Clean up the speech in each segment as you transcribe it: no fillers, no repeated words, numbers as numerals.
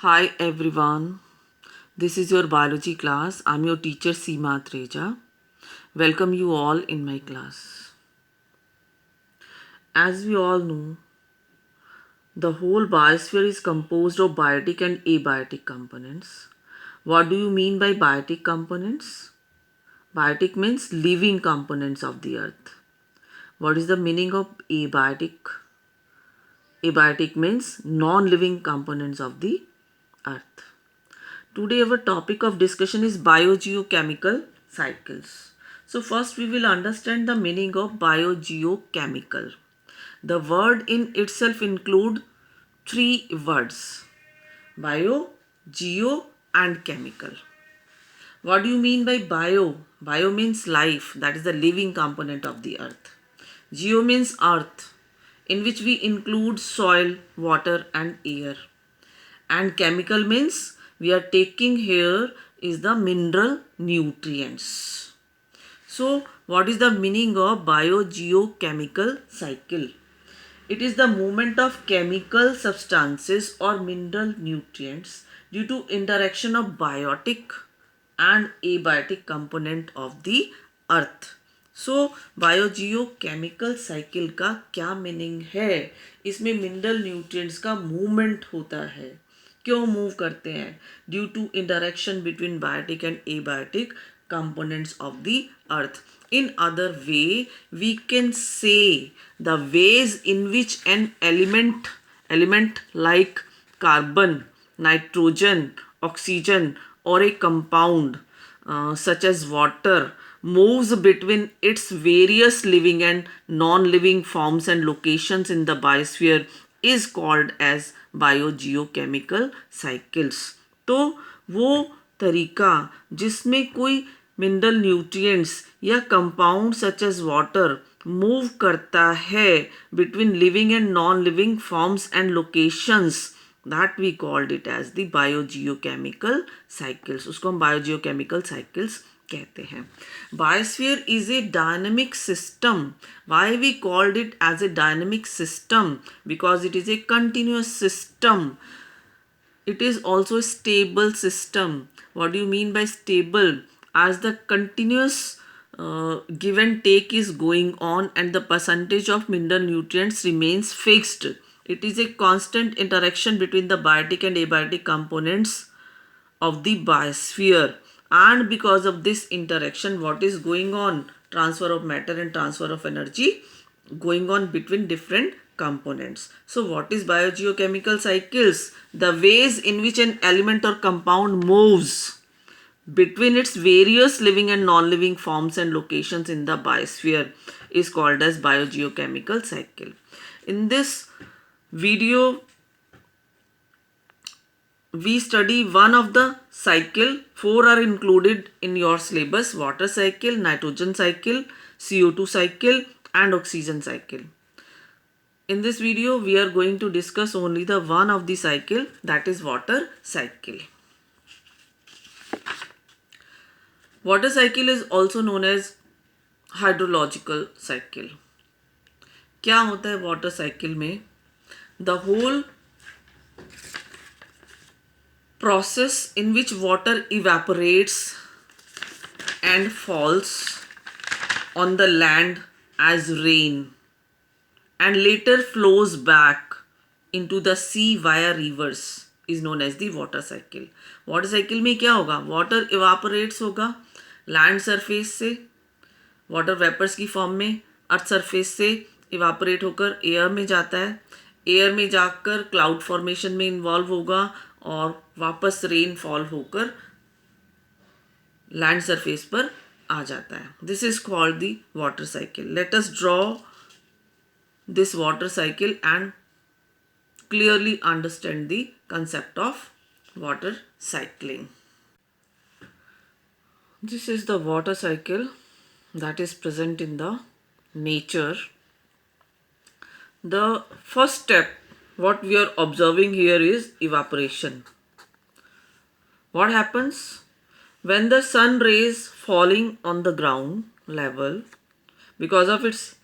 Hi everyone, this is your biology class. I'm your teacher Seema Treja. Welcome you all in my class. As we all know, the whole biosphere is composed of biotic and abiotic components. What do you mean by biotic components? Biotic means living components of the earth. What is the meaning of abiotic? Abiotic means non-living components of the earth. Today our topic of discussion is biogeochemical cycles. So first we will understand the meaning of biogeochemical. The word in itself include three words: bio, geo and chemical. What do you mean by bio? Bio means life, that is the living component of the earth. Geo means earth, in which we include soil, water and air. And chemical means we are taking here is the mineral nutrients. So what is the meaning of biogeochemical cycle? It is the movement of chemical substances or mineral nutrients due to interaction of biotic and abiotic component of the earth. So biogeochemical cycle का क्या meaning है? इसमें mineral nutrients का movement होता है. क्यों move करते हैं? Due to interaction between biotic and abiotic components of the earth. In other way, we can say the ways in which an element like carbon, nitrogen, oxygen or a compound such as water moves between its various living and non-living forms and locations in the biosphere is called as biogeochemical cycles. तो वो तरीका जिसमें कोई mineral nutrients या compound such as water move करता है between living and non living forms and locations, that we called it as the biogeochemical cycles. उसको हम बायोजियोकेमिकल साइकिल्स कहते हैं. Biosphere is a dynamic system. Why we called it as a dynamic system? Because it is a continuous system. It is also a stable system. What do you mean by stable? As the continuous give and take is going on and the percentage of mineral nutrients remains fixed. It is a constant interaction between the biotic and abiotic components of the biosphere. And because of this interaction, what is going on? Transfer of matter and transfer of energy going on between different components. So what is biogeochemical cycles? The ways in which an element or compound moves between its various living and non-living forms and locations in the biosphere is called as biogeochemical cycle. In this video, we study one of the cycle. Four are included in your syllabus: water cycle, nitrogen cycle, CO2 cycle and oxygen cycle. In this video, we are going to discuss only the one of the cycle, that is water cycle. Water cycle is also known as hydrological cycle. क्या होता है water cycle में? The whole process in which water evaporates and falls on the land as rain and later flows back into the sea via rivers is known as the water cycle. Water cycle में क्या होगा? Water evaporates होगा land surface से, water vapors की form में earth surface से evaporate होकर air में जाता है, air में जाकर cloud formation में involve होगा और वापस rainfall होकर land surface पर आ जाता है. This is called the water cycle. Let us draw this water cycle and clearly understand the concept of water cycling. This is the water cycle that is present in the nature. The first step, what we are observing here is evaporation. What happens? When the sun rays falling on the ground level, because of its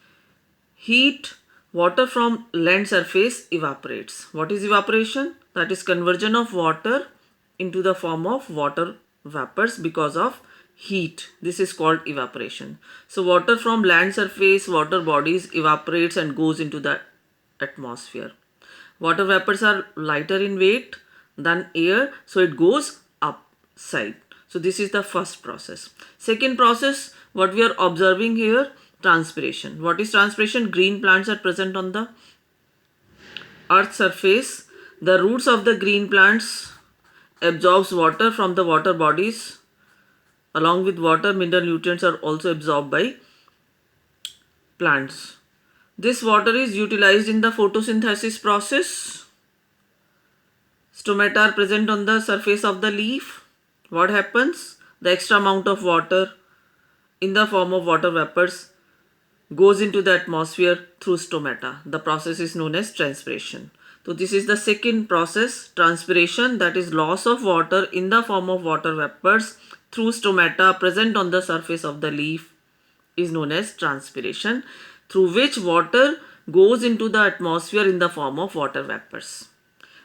heat, water from land surface evaporates. What is evaporation? that is conversion of water into the form of water vapors because of heat. This is called evaporation. So water from land surface, water bodies evaporates and goes into the atmosphere. Water vapors are lighter in weight than air, so it goes upside. So this is the first process. Second process, what we are observing here, transpiration. What is transpiration? Green plants are present on the earth's surface. The roots of the green plants absorbs water from the water bodies. Along with water, mineral nutrients are also absorbed by plants. This water is utilized in the photosynthesis process. Stomata are present on the surface of the leaf. What happens? The extra amount of water in the form of water vapors goes into the atmosphere through stomata. The process is known as transpiration. So this is the second process, transpiration, that is loss of water in the form of water vapors through stomata present on the surface of the leaf is known as transpiration, through which water goes into the atmosphere in the form of water vapors.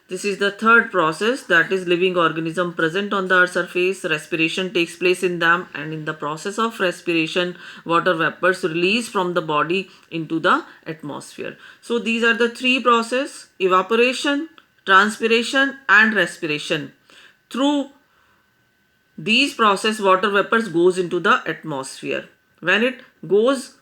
This is the third process, that is living organism present on the earth surface. Respiration takes place in them, and in the process of respiration, water vapors release from the body into the atmosphere. So these are the three processes: evaporation, transpiration and respiration. Through these process, water vapors goes into the atmosphere. When it goes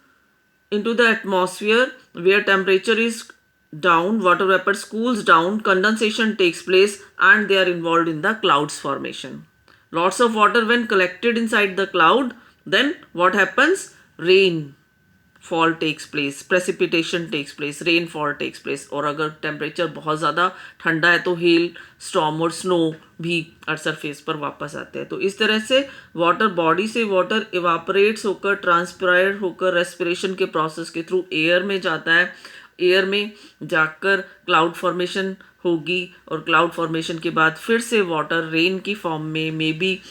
into the atmosphere where temperature is down, water vapors cools down, condensation takes place, and they are involved in the clouds formation. Lots of water when collected inside the cloud, then what happens? Rain fall takes place, precipitation takes place, rainfall takes place. और अगर temperature बहुत ज़्यादा ठंडा है तो hello, storm और snow भी earth surface पर वापस आते हैं. तो इस तरह से वाटर बॉडी से वाटर इवापोरेट्स होकर, ट्रांसपायर्ड होकर रेस्पिरेशन के प्रोसेस के थ्रू एयर में जाता है. एयर में जाकर क्लाउड फॉर्मेशन होगी, और क्लाउड फॉर्मेशन के बाद फिर से वाटर रेन की फॉर्म में, मे बी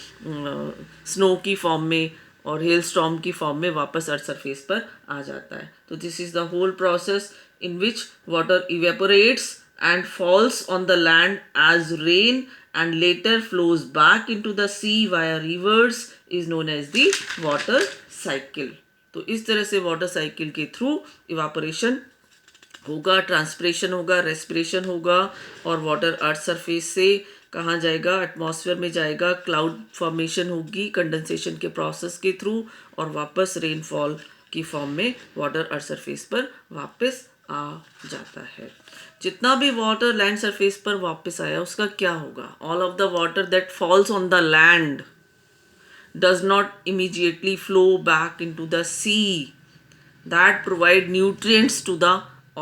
स्नो की फॉर्म में और हेल स्टॉर्म की फॉर्म में वापस अर्थ सरफेस पर आ जाता है. तो this is the whole process in which water evaporates and falls on the land as rain and later flows back into the sea via rivers is known as the water cycle. तो इस तरह से water cycle के through evaporation होगा, transpiration होगा, respiration होगा, और water earth surface से कहाँ जाएगा? एटमॉस्फेयर में जाएगा, क्लाउड फॉर्मेशन होगी कंडेंसेशन के प्रोसेस के थ्रू, और वापस रेनफॉल की फॉर्म में वाटर अर्थ सरफेस पर वापस आ जाता है. जितना भी वाटर लैंड सरफेस पर वापस आया उसका क्या होगा? All of the water that falls on the land does not immediately flow back into the sea that provide nutrients to the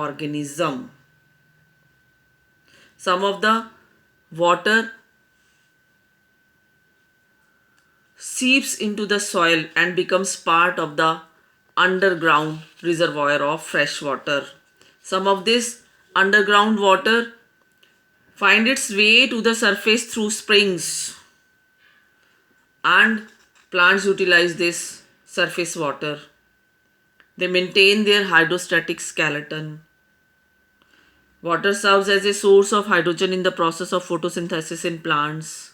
organism. Some of the water seeps into the soil and becomes part of the underground reservoir of fresh water. Some of this underground water find its way to the surface through springs, and plants utilize this surface water. They maintain their hydrostatic skeleton. Water serves as a source of hydrogen in the process of photosynthesis in plants.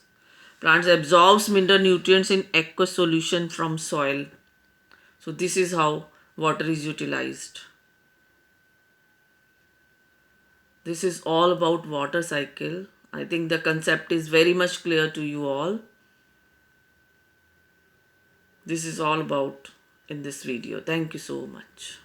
Plants absorbs mineral nutrients in aqueous solution from soil. So this is how water is utilized. This is all about water cycle. I think the concept is very much clear to you all. This is all about in this video. Thank you so much.